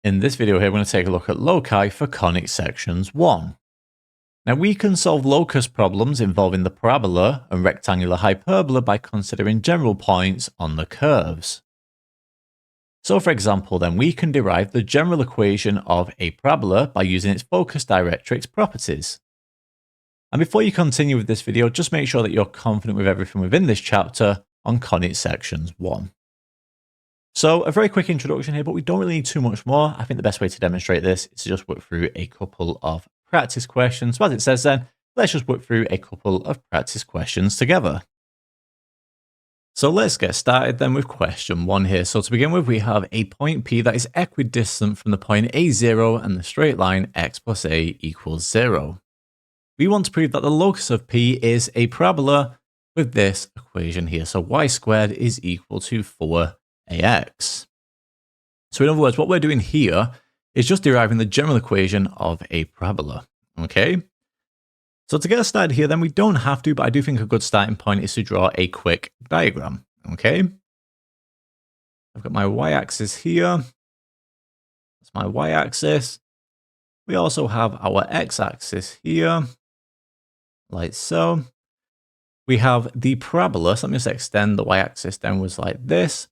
In this video here, we're going to take a look at loci for conic sections 1. Now we can solve locus problems involving the parabola and rectangular hyperbola by considering general points on the curves. So for example then, we can derive the general equation of a parabola by using its focus directrix properties. And before you continue with this video, just make sure that you're confident with everything within this chapter on conic sections 1. So a very quick introduction here, but we don't really need too much more. I think the best way to demonstrate this is to just work through a couple of practice questions. So as it says then, let's just work through a couple of practice questions together. So let's get started then with question 1 here. So to begin with, we have a point P that is equidistant from the point A0 and the straight line x plus a equals 0. We want to prove that the locus of P is a parabola with this equation here. So y squared is equal to 4ax. So in other words, what we're doing here is just deriving the general equation of a parabola. Okay. So to get us started here, then we don't have to, but I do think a good starting point is to draw a quick diagram. Okay. I've got my y-axis here. That's my y-axis. We also have our x-axis here, like so. We have the parabola. So let me just extend the y-axis downwards like this.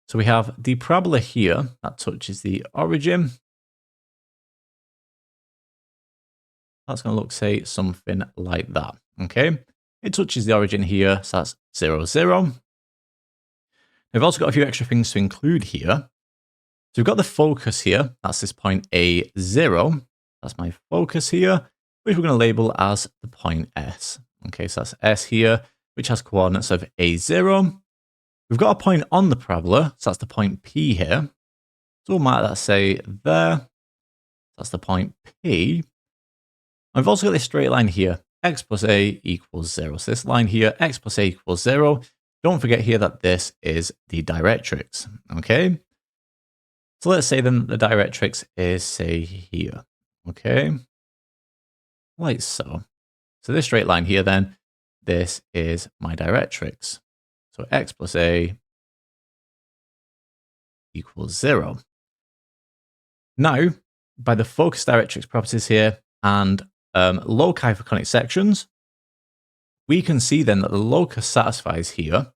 So we have the parabola here that touches the origin. That's going to look, say, something like that. Okay. It touches the origin here. So that's 0, 0. We've also got a few extra things to include here. So we've got the focus here. That's this point A0. That's my focus here, which we're going to label as the point S. Okay. So that's S here, which has coordinates of A0. We've got a point on the parabola, so that's the point P here. So we'll mark that, say, there. That's the point P. And we've also got this straight line here, x plus a equals 0. So this line here, x plus a equals 0. Don't forget here that this is the directrix, okay? So let's say then the directrix is, say, here, okay? Like so. So this straight line here then, this is my directrix. So x plus a equals 0. Now, by the focus directrix properties here and loci for conic sections, we can see then that the locus satisfies here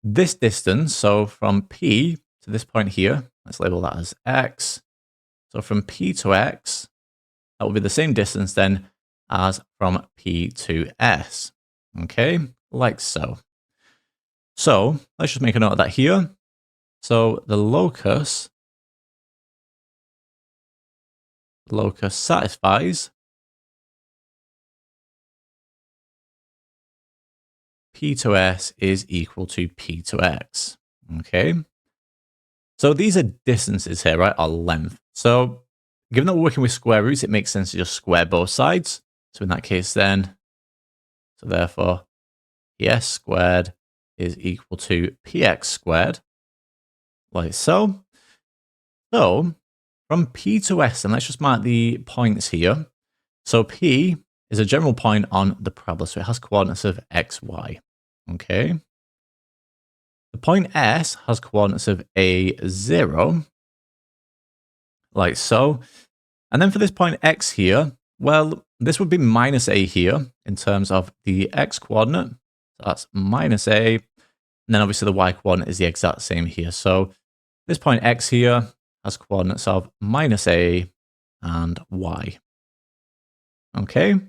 this distance. So from P to this point here, let's label that as x. So from P to x, that will be the same distance then as from P to S. Okay, like so. So let's just make a note of that here. So the locus satisfies P to S is equal to P to X. Okay. So these are distances here, right? Or length. So given that we're working with square roots, it makes sense to just square both sides. So in that case then, so therefore, PS squared is equal to px squared, like so. So from P to S, and let's just mark the points here. So P is a general point on the parabola, so it has coordinates of x, y. Okay. The point S has coordinates of A0, like so. And then for this point X here, well, this would be minus A here in terms of the X coordinate. So that's minus a, and then obviously the y coordinate is the exact same here. So this point x here has coordinates of minus a and y. Okay,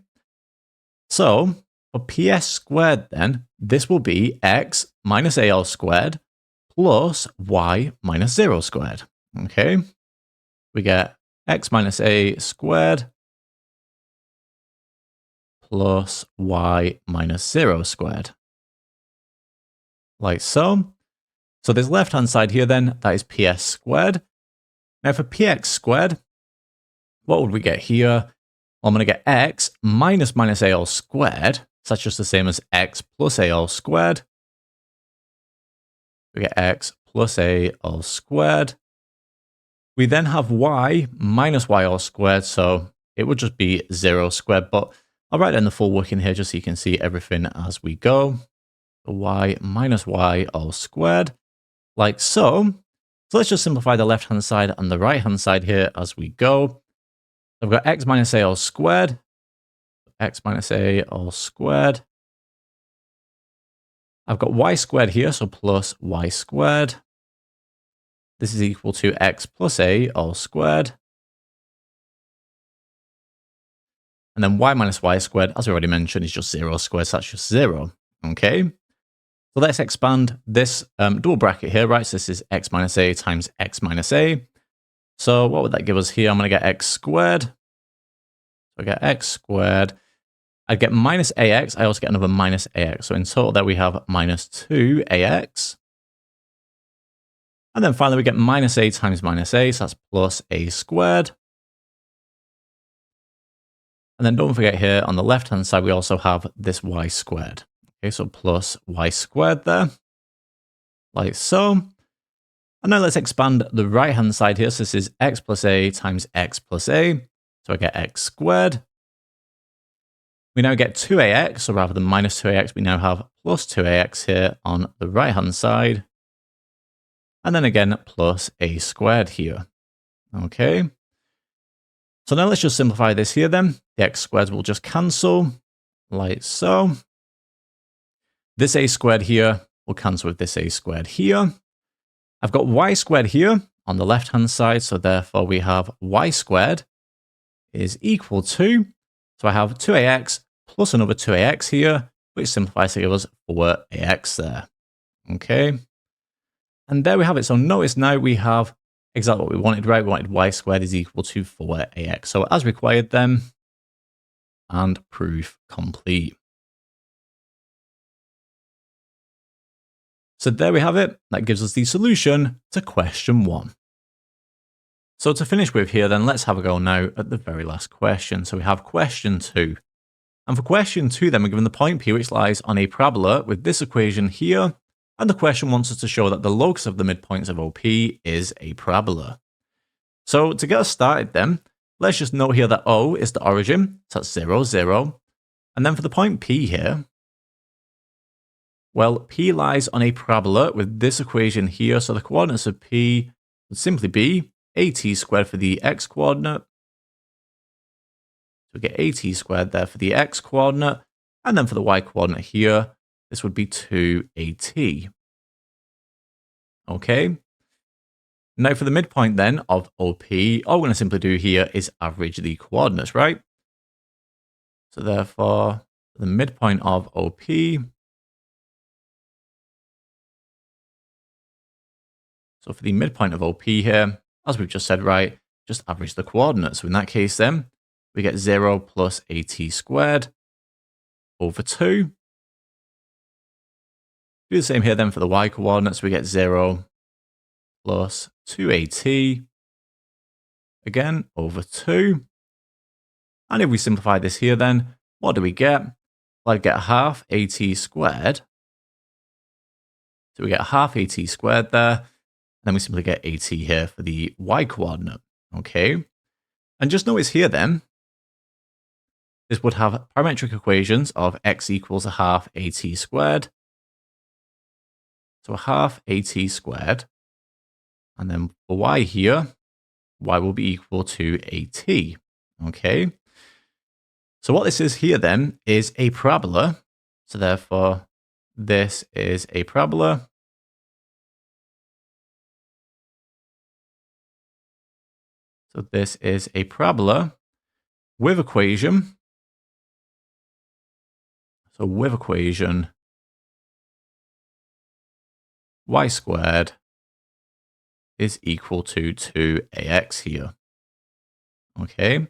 so for ps squared then, this will be x minus al squared plus y minus 0 squared. Okay, we get x minus a squared plus y minus 0 squared. Like so. So this left-hand side here then, that is ps squared. Now for px squared, what would we get here? Well, I'm going to get x minus al squared. So that's just the same as x plus al squared. We get x plus al squared. We then have y minus yl squared. So it would just be 0 squared, but I'll write down the full working here just so you can see everything as we go. Y minus y all squared, like so. So let's just simplify the left-hand side and the right-hand side here as we go. I've got x minus a all squared, x minus a all squared. I've got y squared here, so plus y squared. This is equal to x plus a all squared. And then y minus y squared, as we already mentioned, is just 0 squared, so that's just 0. Okay. So let's expand this double bracket here, right? So this is x minus a times x minus a. So what would that give us here? I'm going to get x squared. So I get x squared. I get minus ax. I also get another minus ax. So in total there we have minus 2ax. And then finally we get minus a times minus a. So that's plus a squared. And then don't forget here on the left-hand side, we also have this y squared. Okay, so plus y squared there, like so. And now let's expand the right-hand side here. So this is x plus a times x plus a. So I get x squared. We now get 2ax, so rather than minus 2ax, we now have plus 2ax here on the right-hand side. And then again, plus a squared here. Okay. So now let's just simplify this here then. The x squares will just cancel, like so. This a squared here will cancel with this a squared here. I've got y squared here on the left-hand side, so therefore we have y squared is equal to, so I have 2ax plus another 2ax here, which simplifies to give us 4ax there. Okay. And there we have it. So notice now we have exactly what we wanted, right? We wanted y squared is equal to 4ax. So as required then, and proof complete. So there we have it. That gives us the solution to question 1. So to finish with here then, let's have a go now at the very last question. So we have question 2. And for question 2 then, we're given the point P which lies on a parabola with this equation here. And the question wants us to show that the locus of the midpoints of OP is a parabola. So to get us started then, let's just note here that O is the origin, so that's 0, 0. And then for the point P here, well, P lies on a parabola with this equation here, so the coordinates of P would simply be at squared for the x coordinate. So we get at squared there for the x coordinate, and then for the y coordinate here, this would be 2at. Okay. Now for the midpoint then of OP, all we're going to simply do here is average the coordinates, right? So therefore, the midpoint of OP, so for the midpoint of OP here, as we've just said, right, just average the coordinates. So in that case then, we get 0 plus at squared over 2. Do the same here then for the y coordinates. We get 0 plus 2at, again, over 2. And if we simplify this here then, what do we get? Well, I get half at squared. So we get half at squared there. And then we simply get at here for the y coordinate. Okay. And just notice here then, this would have parametric equations of x equals a half at squared. So a half at squared. And then for y here, y will be equal to at. Okay. So what this is here then is a parabola. So therefore, this is a parabola. So this is a parabola with equation. So with equation y squared is equal to 2ax here. Okay.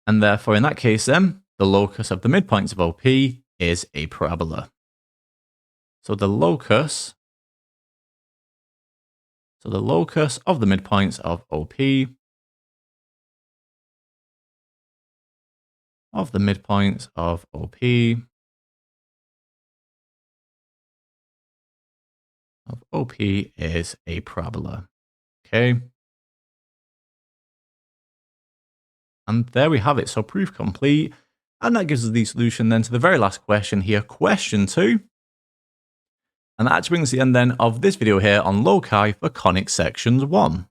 And therefore, in that case then, the locus of the midpoints of OP is a parabola. So the locus of the midpoints of OP is a parabola. Okay. And there we have it. So proof complete. And that gives us the solution then to the very last question here, question 2. And that actually brings the end then of this video here on loci for conic sections 1.